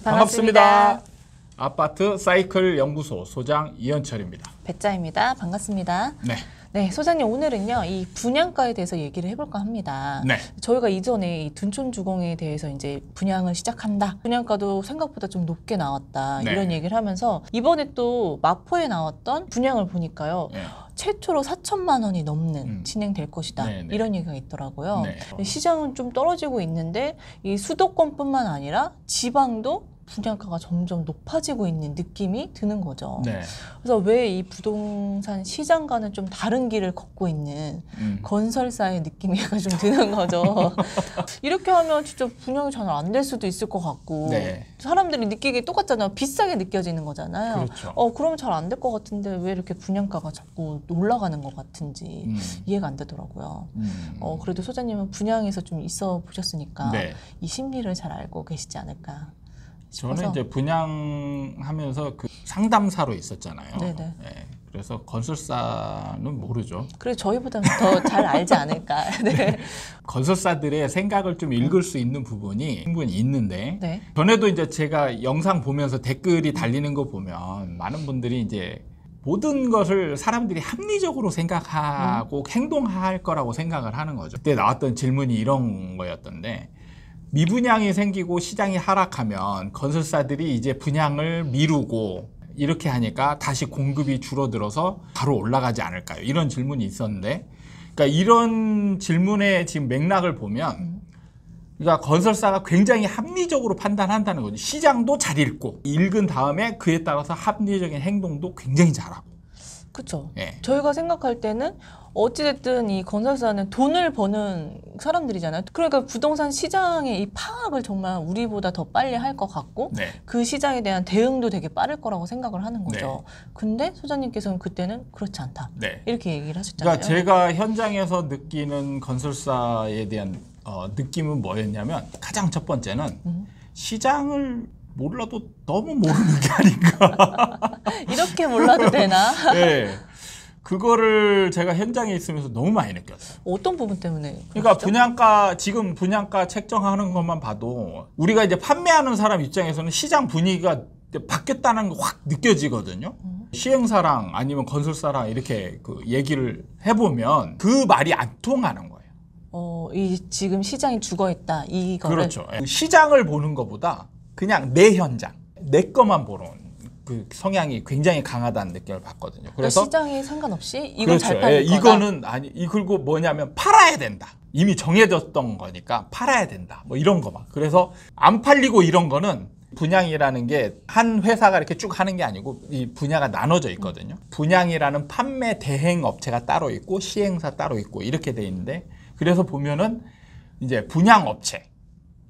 반갑습니다. 아파트 사이클 연구소 소장 이현철입니다. 배짜입니다. 반갑습니다. 네. 네, 소장님 오늘은요 이 분양가에 대해서 얘기를 해볼까 합니다. 네. 저희가 이전에 이 둔촌주공에 대해서 이제 분양을 시작한다. 분양가도 생각보다 좀 높게 나왔다. 네. 이런 얘기를 하면서 이번에 또 마포에 나왔던 분양을 보니까요. 네. 최초로 4천만 원이 넘는 진행될 것이다. 네, 네. 이런 얘기가 있더라고요. 네. 시장은 좀 떨어지고 있는데 이 수도권뿐만 아니라 지방도 분양가가 점점 높아지고 있는 느낌이 드는 거죠. 네. 그래서 왜 이 부동산 시장과는 좀 다른 길을 걷고 있는 건설사의 느낌이 좀 드는 거죠. 이렇게 하면 진짜 분양이 잘 안 될 수도 있을 것 같고 네. 사람들이 느끼기 똑같잖아요. 비싸게 느껴지는 거잖아요. 그렇죠. 그러면 잘 안 될 것 같은데 왜 이렇게 분양가가 자꾸 올라가는 것 같은지 이해가 안 되더라고요. 그래도 소장님은 분양에서 좀 있어 보셨으니까 네. 이 심리를 잘 알고 계시지 않을까 싶어서. 저는 이제 분양하면서 그 상담사로 있었잖아요. 네네. 네. 그래서 건설사는 모르죠. 그래서 저희보다는 더 잘 알지 않을까. 네. 건설사들의 생각을 좀 읽을 수 있는 부분이 충분히 있는데 네. 전에도 이제 제가 영상 보면서 댓글이 달리는 거 보면 많은 분들이 이제 모든 것을 사람들이 합리적으로 생각하고 행동할 거라고 생각을 하는 거죠. 그때 나왔던 질문이 이런 거였던데 미분양이 생기고 시장이 하락하면 건설사들이 이제 분양을 미루고 이렇게 하니까 다시 공급이 줄어들어서 바로 올라가지 않을까요? 이런 질문이 있었는데 그러니까 이런 질문의 지금 맥락을 보면 그러니까 건설사가 굉장히 합리적으로 판단한다는 거죠. 시장도 잘 읽은 다음에 그에 따라서 합리적인 행동도 굉장히 잘하고. 그렇죠. 예. 저희가 생각할 때는 어찌됐든 이 건설사는 돈을 버는 사람들이잖아요. 그러니까 부동산 시장의 이 파악을 정말 우리보다 더 빨리 할 것 같고 네. 그 시장에 대한 대응도 되게 빠를 거라고 생각을 하는 거죠. 네. 근데 소장님께서는 그때는 그렇지 않다. 네. 이렇게 얘기를 하셨잖아요. 그러니까 제가 현장에서 느끼는 건설사에 대한 느낌은 뭐였냐면 가장 첫 번째는 시장을 몰라도 너무 모르는 게 아닌가. 이렇게 몰라도 되나? 네. 그거를 제가 현장에 있으면서 너무 많이 느꼈어요. 어떤 부분 때문에? 그러니까 그러시죠? 지금 분양가 책정하는 것만 봐도 우리가 이제 판매하는 사람 입장에서는 시장 분위기가 바뀌었다는 거 확 느껴지거든요. 시행사랑 아니면 건설사랑 이렇게 그 얘기를 해보면 그 말이 안 통하는 거예요. 이 지금 시장이 죽어있다. 이거를. 그렇죠. 시장을 보는 것보다 그냥 내 현장, 내 것만 보는 그 성향이 굉장히 강하다는 느낌을 받거든요. 그래서 시장에 상관없이 이건 그렇죠. 잘 팔릴 거다. 이거는 그리고 뭐냐면 팔아야 된다. 이미 정해졌던 거니까 팔아야 된다. 뭐 이런 거 막. 그래서 안 팔리고 이런 거는 분양이라는 게 한 회사가 이렇게 쭉 하는 게 아니고 이 분야가 나눠져 있거든요. 분양이라는 판매 대행 업체가 따로 있고 시행사 따로 있고 이렇게 돼 있는데 그래서 보면은 이제 분양 업체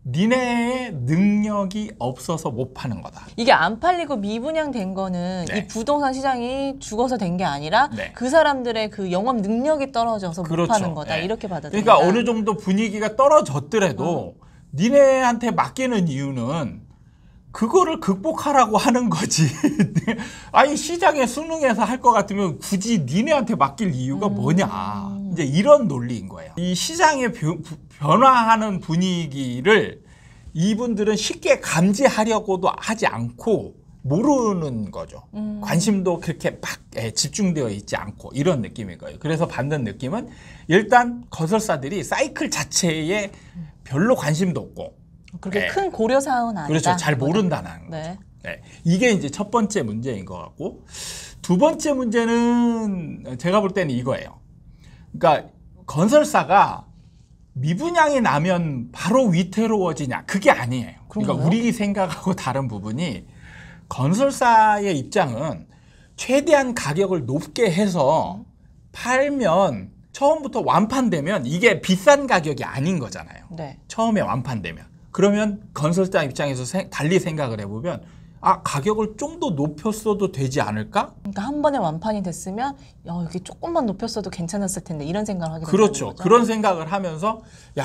니네의 능력이 없어서 못 파는 거다. 이게 안 팔리고 미분양된 거는 네. 이 부동산 시장이 죽어서 된 게 아니라 네. 그 사람들의 그 영업 능력이 떨어져서 못 그렇죠. 파는 거다. 네. 이렇게 받아들인다. 그러니까 어느 정도 분위기가 떨어졌더라도 니네한테 맡기는 이유는 그거를 극복하라고 하는 거지. 아니 시장에 순응해서 할 것 같으면 굳이 니네한테 맡길 이유가 뭐냐. 이제 이런 논리인 거예요. 이 시장의 변화하는 분위기를 이분들은 쉽게 감지하려고도 하지 않고 모르는 거죠. 관심도 그렇게 막 집중되어 있지 않고 이런 느낌인 거예요. 그래서 받는 느낌은 일단 건설사들이 사이클 자체에 별로 관심도 없고 그렇게 네. 큰 고려 사항은 아니다. 그렇죠. 잘 그거는. 모른다는 거죠. 네. 네. 이게 이제 첫 번째 문제인 것 같고 두 번째 문제는 제가 볼 때는 이거예요. 그러니까 건설사가 미분양이 나면 바로 위태로워지냐 그게 아니에요. 그러니까 그런가요? 우리 생각하고 다른 부분이 건설사의 입장은 최대한 가격을 높게 해서 팔면 처음부터 완판되면 이게 비싼 가격이 아닌 거잖아요. 네. 처음에 완판되면. 그러면 건설사 입장에서 달리 생각을 해보면 가격을 좀 더 높였어도 되지 않을까? 그러니까 한 번에 완판이 됐으면 이게 조금만 높였어도 괜찮았을 텐데 이런 생각을 하게 된다는 그렇죠. 거죠. 그런 생각을 하면서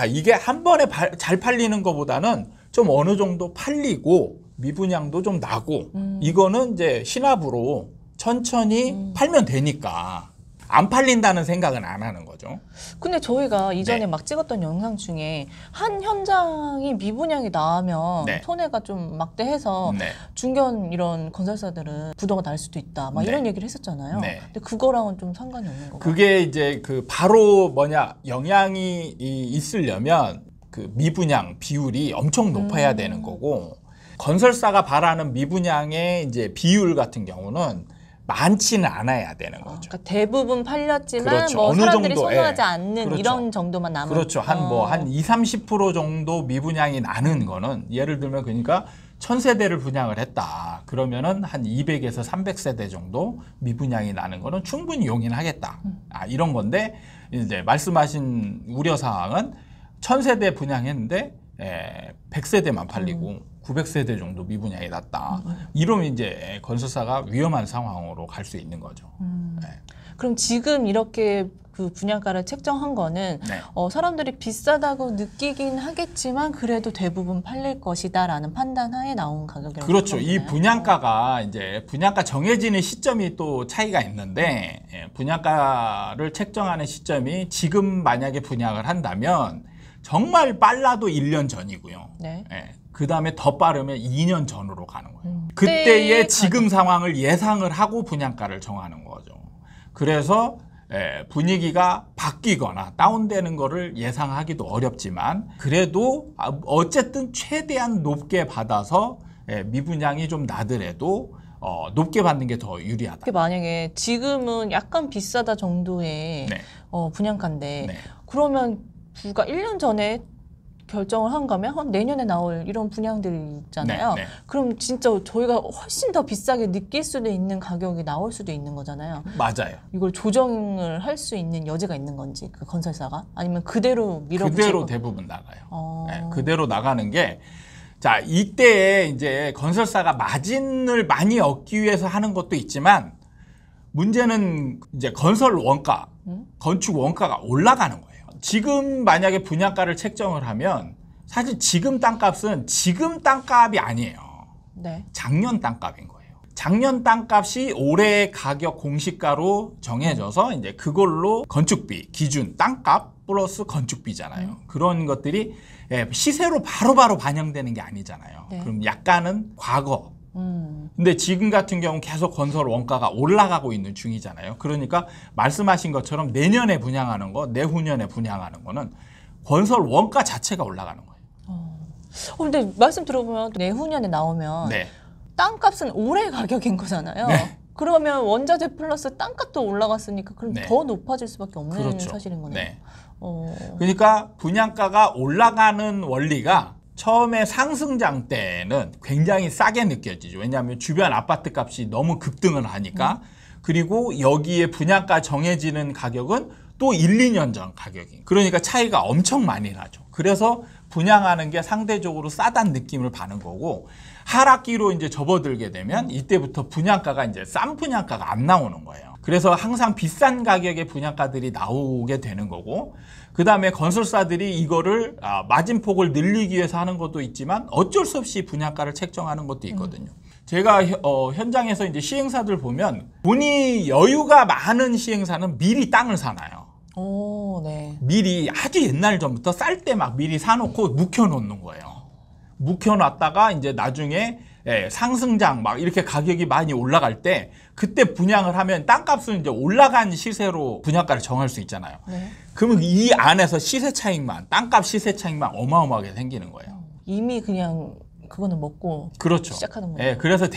이게 한 번에 잘 팔리는 것보다는 좀 어느 정도 팔리고 미분양도 좀 나고 이거는 이제 신압으로 천천히 팔면 되니까 안 팔린다는 생각은 안 하는 거죠. 근데 저희가 이전에 네. 막 찍었던 영상 중에 한 현장이 미분양이 나오면 네. 손해가 좀 막대해서 네. 중견 이런 건설사들은 부도가 날 수도 있다. 막 네. 이런 얘기를 했었잖아요. 네. 근데 그거랑은 좀 상관이 없는 거가. 그게 이제 그 바로 영향이 있으려면 그 미분양 비율이 엄청 높아야 되는 거고, 건설사가 바라는 미분양의 이제 비율 같은 경우는 많지는 않아야 되는 거죠. 그러니까 대부분 팔렸지만 그렇죠. 뭐 어느 사람들이 정도, 선호하지 예. 않는 그렇죠. 이런 정도만 남은. 그렇죠. 한 20-30% 정도 미분양이 나는 거는, 예를 들면 그러니까 1000세대를 분양을 했다. 그러면은 한 200에서 300세대 정도 미분양이 나는 거는 충분히 용인하겠다. 이런 건데, 이제 말씀하신 우려사항은 1000세대 분양했는데 100세대만 팔리고 900세대 정도 미분양이 났다. 이러면 이제 건설사가 위험한 상황으로 갈 수 있는 거죠. 네. 그럼 지금 이렇게 그 분양가를 책정한 거는 네. 사람들이 비싸다고 느끼긴 하겠지만 그래도 대부분 팔릴 것이다라는 판단하에 나온 가격이라고 그렇죠. 이 생각하나요? 분양가가 이제 분양가 정해지는 시점이 또 차이가 있는데, 분양가를 책정하는 시점이 지금 만약에 분양을 한다면 정말 빨라도 1년 전이고요. 네. 그 다음에 더 빠르면 2년 전으로 가는 거예요. 그때의 그때의 지금 상황을 예상을 하고 분양가를 정하는 거죠. 그래서 분위기가 바뀌거나 다운되는 거를 예상하기도 어렵지만, 그래도 어쨌든 최대한 높게 받아서 미분양이 좀 나더라도 높게 받는 게 더 유리하다. 만약에 지금은 약간 비싸다 정도의 네. 분양가인데 네. 그러면 불과 1년 전에 결정을 한 거면 내년에 나올 이런 분양들이 있잖아요. 네, 네. 그럼 진짜 저희가 훨씬 더 비싸게 느낄 수도 있는 가격이 나올 수도 있는 거잖아요. 맞아요. 이걸 조정을 할 수 있는 여지가 있는 건지, 그 건설사가? 아니면 그대로 밀어붙이고? 그대로 대부분 나가요. 네, 그대로 나가는 게, 자, 이때에 이제 건설사가 마진을 많이 얻기 위해서 하는 것도 있지만, 문제는 이제 건설 원가, 건축 원가가 올라가는 거예요. 지금 만약에 분양가를 책정을 하면 사실 지금 땅값은 지금 땅값이 아니에요. 네. 작년 땅값인 거예요. 작년 땅값이 올해 가격 공시가로 정해져서 이제 그걸로 건축비 기준 땅값 플러스 건축비잖아요. 그런 것들이 시세로 바로바로 반영되는 게 아니잖아요. 네. 그럼 약간은 과거. 근데 지금 같은 경우 계속 건설 원가가 올라가고 있는 중이잖아요. 그러니까 말씀하신 것처럼 내년에 분양하는 거, 내후년에 분양하는 거는 건설 원가 자체가 올라가는 거예요. 근데 말씀 들어보면 내후년에 나오면 네. 땅값은 올해 가격인 거잖아요. 네. 그러면 원자재 플러스 땅값도 올라갔으니까 그럼 네. 더 높아질 수밖에 없는 그렇죠. 사실인 거네요. 네. 어. 그러니까 분양가가 올라가는 원리가 처음에 상승장 때는 굉장히 싸게 느껴지죠. 왜냐하면 주변 아파트 값이 너무 급등을 하니까. 그리고 여기에 분양가 정해지는 가격은 또 1, 2년 전 가격이. 그러니까 차이가 엄청 많이 나죠. 그래서 분양하는 게 상대적으로 싸다는 느낌을 받는 거고, 하락기로 이제 접어들게 되면 이때부터 분양가가 이제 싼 분양가가 안 나오는 거예요. 그래서 항상 비싼 가격의 분양가들이 나오게 되는 거고, 그 다음에 건설사들이 이거를 마진폭을 늘리기 위해서 하는 것도 있지만 어쩔 수 없이 분양가를 책정하는 것도 있거든요. 제가 현장에서 이제 시행사들 보면 돈이 여유가 많은 시행사는 미리 땅을 사놔요. 오, 네. 미리 아주 옛날 전부터 쌀 때 막 미리 사놓고 묵혀놓는 거예요. 묵혀놨다가 이제 나중에 상승장 막 이렇게 가격이 많이 올라갈 때 그때 분양을 하면 땅값은 이제 올라간 시세로 분양가를 정할 수 있잖아요. 네. 그러면 이 안에서 시세 차익만, 땅값 시세 차익만 어마어마하게 생기는 거예요. 이미 그냥 그거는 먹고 그렇죠. 시작하는 거예요. 그래서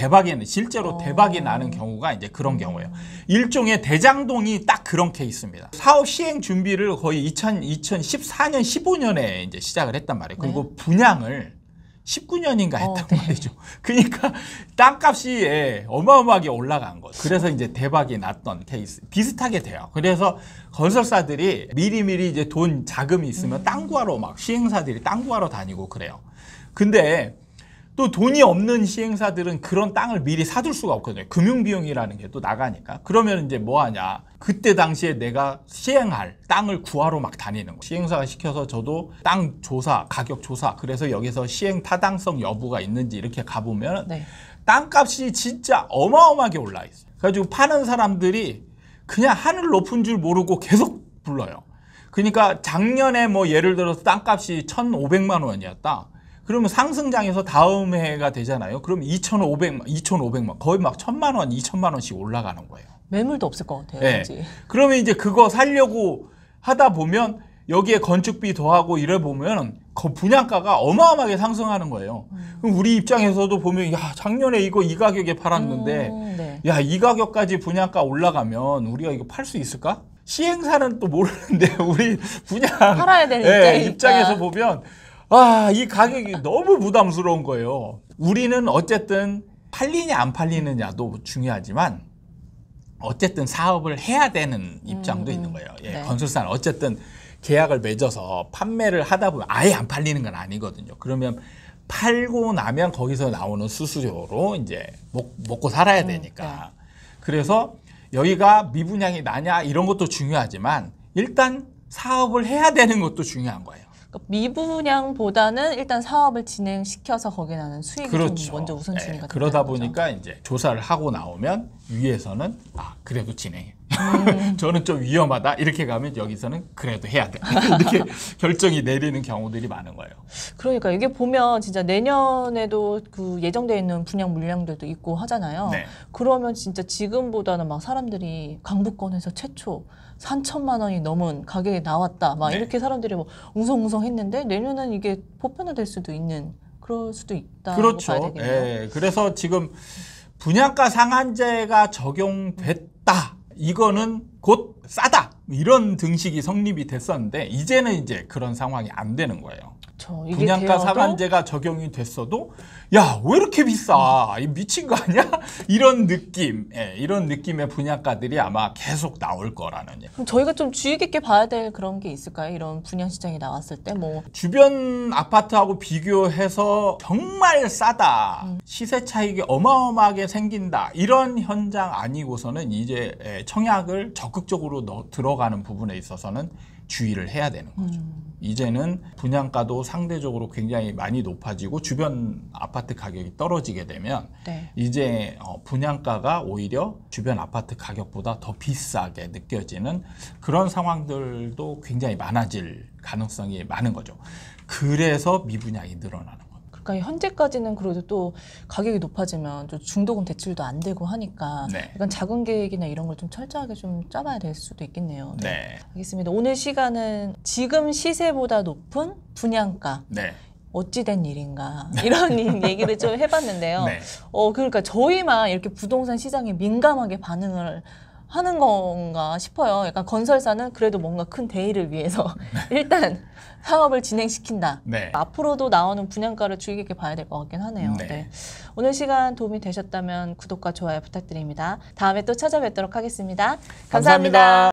실제로 대박이 나는 경우가 이제 그런 경우예요. 일종의 대장동이 딱 그런 케이스입니다. 사업 시행 준비를 거의 2014년, 15년에 이제 시작을 했단 말이에요. 그리고 분양을 19년인가 했단 네. 말이죠. 그러니까 땅값이 어마어마하게 올라간 거죠. 그래서 이제 대박이 났던 케이스. 비슷하게 돼요. 그래서 건설사들이 미리미리 이제 돈 자금이 있으면 땅 구하러 막 시행사들이 땅 구하러 다니고 그래요. 근데 또 돈이 없는 시행사들은 그런 땅을 미리 사둘 수가 없거든요. 금융비용이라는 게 또 나가니까. 그러면 이제 뭐 하냐. 그때 당시에 내가 시행할 땅을 구하러 막 다니는 거예요. 시행사가 시켜서 저도 땅 조사, 가격 조사, 그래서 여기서 시행 타당성 여부가 있는지 이렇게 가보면 네. 땅값이 진짜 어마어마하게 올라 있어요. 그래가지고 파는 사람들이 그냥 하늘 높은 줄 모르고 계속 불러요. 그러니까 작년에 뭐 예를 들어서 땅값이 1,500만 원이었다. 그러면 상승장에서 다음 해가 되잖아요. 그럼 2,500만 거의 막 1,000만 원, 2,000만 원씩 올라가는 거예요. 매물도 없을 것 같아요. 네. 왠지. 그러면 이제 그거 살려고 하다 보면 여기에 건축비 더하고 이래 보면 분양가가 어마어마하게 상승하는 거예요. 그럼 우리 입장에서도 보면 야 작년에 이거 이 가격에 팔았는데 네. 야 이 가격까지 분양가 올라가면 우리가 이거 팔 수 있을까? 시행사는 또 모르는데 우리 분양 팔아야 되는 입장에서 보면 이 가격이 너무 부담스러운 거예요. 우리는 어쨌든 팔리냐 안 팔리느냐도 중요하지만 어쨌든 사업을 해야 되는 입장도 있는 거예요. 예, 네. 건설사는 어쨌든 계약을 맺어서 판매를 하다 보면 아예 안 팔리는 건 아니거든요. 그러면 팔고 나면 거기서 나오는 수수료로 이제 먹고 살아야 되니까. 그래서 여기가 미분양이 나냐 이런 것도 중요하지만 일단 사업을 해야 되는 것도 중요한 거예요. 그러니까 미분양보다는 일단 사업을 진행시켜서 거기에 나는 수익이 그렇죠. 좀 먼저 우선순위가 그러다 된다는 거죠. 보니까 이제 조사를 하고 나오면 위에서는 그래도 진행해. 저는 좀 위험하다 이렇게 가면 여기서는 그래도 해야 돼. 이렇게 결정이 내리는 경우들이 많은 거예요. 그러니까 이게 보면 진짜 내년에도 그 예정되어 있는 분양 물량들도 있고 하잖아요. 네. 그러면 진짜 지금보다는 막 사람들이 강북권에서 최초 3천만 원이 넘은 가격에 나왔다. 막 네. 이렇게 사람들이 뭐 웅성웅성 했는데 내년은 이게 보편화될 수도 있는 그럴 수도 있다. 봐야 그렇죠. 되겠네요. 예, 그래서 지금 분양가 상한제가 적용됐다. 이거는 곧 싸다. 이런 등식이 성립이 됐었는데 이제는 이제 그런 상황이 안 되는 거예요. 이게 분양가 되어도 상한제가 적용이 됐어도 야, 왜 이렇게 비싸? 이 미친 거 아니야? 이런 느낌, 이런 느낌의 분양가들이 아마 계속 나올 거라는 얘기. 그럼 저희가 좀 주의 깊게 봐야 될 그런 게 있을까요? 이런 분양 시장이 나왔을 때 뭐 주변 아파트하고 비교해서 정말 싸다. 시세 차익이 어마어마하게 생긴다. 이런 현장 아니고서는 이제 청약을 적극적으로 들어가는 부분에 있어서는 주의를 해야 되는 거죠. 이제는 분양가도 상대적으로 굉장히 많이 높아지고 주변 아파트 가격이 떨어지게 되면 네. 이제 분양가가 오히려 주변 아파트 가격보다 더 비싸게 느껴지는 그런 상황들도 굉장히 많아질 가능성이 많은 거죠. 그래서 미분양이 늘어나는 거예요. 그러니까 현재까지는 그래도 또 가격이 높아지면 좀 중도금 대출도 안 되고 하니까 네. 약간 자금 계획이나 이런 걸 좀 철저하게 좀 짜봐야 될 수도 있겠네요. 네. 알겠습니다. 오늘 시간은 지금 시세보다 높은 분양가 네. 어찌된 일인가 이런 얘기를 좀 해봤는데요. 네. 그러니까 저희만 이렇게 부동산 시장에 민감하게 반응을 하는 건가 싶어요. 약간 건설사는 그래도 뭔가 큰 대의를 위해서 일단 사업을 진행시킨다. 네. 앞으로도 나오는 분양가를 주의 깊게 봐야 될 것 같긴 하네요. 네. 네. 오늘 시간 도움이 되셨다면 구독과 좋아요 부탁드립니다. 다음에 또 찾아뵙도록 하겠습니다. 감사합니다.